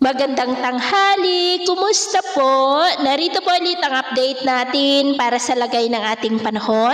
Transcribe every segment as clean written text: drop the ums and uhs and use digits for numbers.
Magandang tanghali! Kumusta po? Narito po ulit ang update natin para sa lagay ng ating panahon.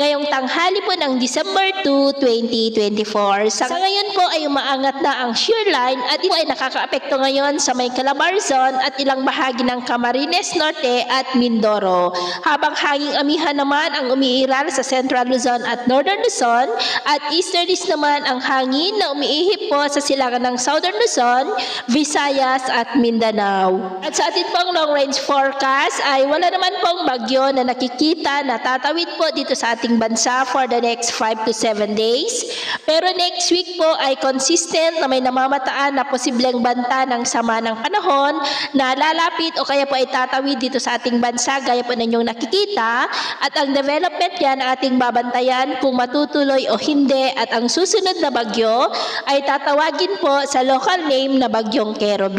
Ngayong tanghali po ng December 2, 2024. Sa ngayon po ay umaangat na ang shear line at ito ay nakakaapekto ngayon sa may Calabarzon at ilang bahagi ng Camarines Norte at Mindoro. Habang hanging amihan naman ang umiiral sa Central Luzon at Northern Luzon at easterlies naman ang hangin na umiihip po sa silangan ng Southern Luzon, Visayas at Mindanao. At sa atin pong long range forecast ay wala naman pong bagyo na nakikita na tatawid po dito sa ating bansa for the next 5 to 7 days. Pero next week po ay consistent na may namamataan na posibleng banta ng sama ng panahon na lalapit o kaya po ay tatawid dito sa ating bansa gaya po ninyong nakikita, at ang development yan ating babantayan kung matutuloy o hindi, at ang susunod na bagyo ay tatawagin po sa local name na Bagyong Kerobin.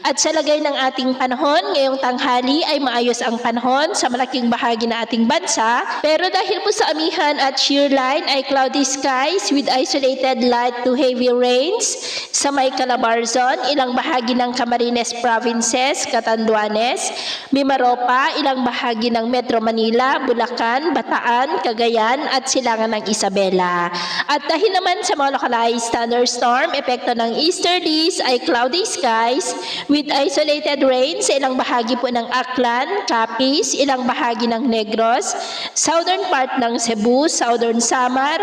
At sa lagay ng ating panahon, ngayong tanghali ay maayos ang panahon sa malaking bahagi ng ating bansa. Pero dahil po sa amihan at shear line ay cloudy skies with isolated light to heavy rains sa may Calabarzon, ilang bahagi ng Camarines Provinces, Catanduanes, Mimaropa, ilang bahagi ng Metro Manila, Bulacan, Bataan, Cagayan at silangan ng Isabela. At dahil naman sa mga localized thunderstorm, epekto ng easterlies ay cloudy skies with isolated rain sa ilang bahagi po ng Aklan, Capiz, ilang bahagi ng Negros, southern part ng Cebu, southern Samar,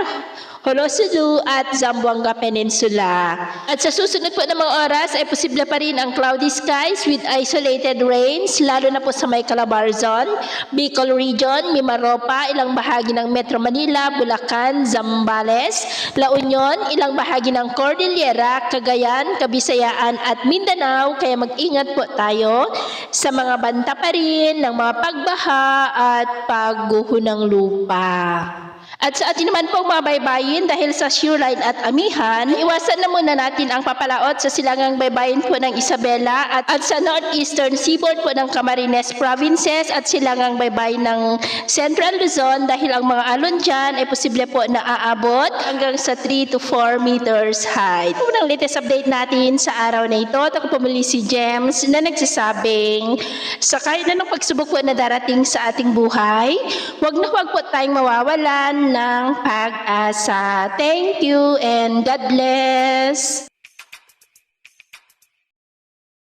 Honolulu at Zamboanga Peninsula. At sa susunod po ng mga oras ay posible pa rin ang cloudy skies with isolated rains, lalo na po sa may Calabarzon, Bicol Region, Mimaropa, ilang bahagi ng Metro Manila, Bulacan, Zambales, La Union, ilang bahagi ng Cordillera, Cagayan, Kabisayaan at Mindanao. Kaya mag-ingat po tayo sa mga banta pa rin ng mga pagbaha at pagguho ng lupa. At sa atin naman pong mga baybayin, dahil sa shear line at amihan, iwasan na muna natin ang papalaot sa silangang baybayin po ng Isabela at sa northeastern seaboard po ng Camarines Provinces at silangang baybayin ng Central Luzon, dahil ang mga alon dyan ay posible po na aabot hanggang sa 3 to 4 meters height. Unang latest update natin sa araw na ito, ako po muli si Gems na nagsasabing sa kahit na ng pagsubok po na darating sa ating buhay, huwag po tayong mawawalan ng pag-asa. Thank you and God bless.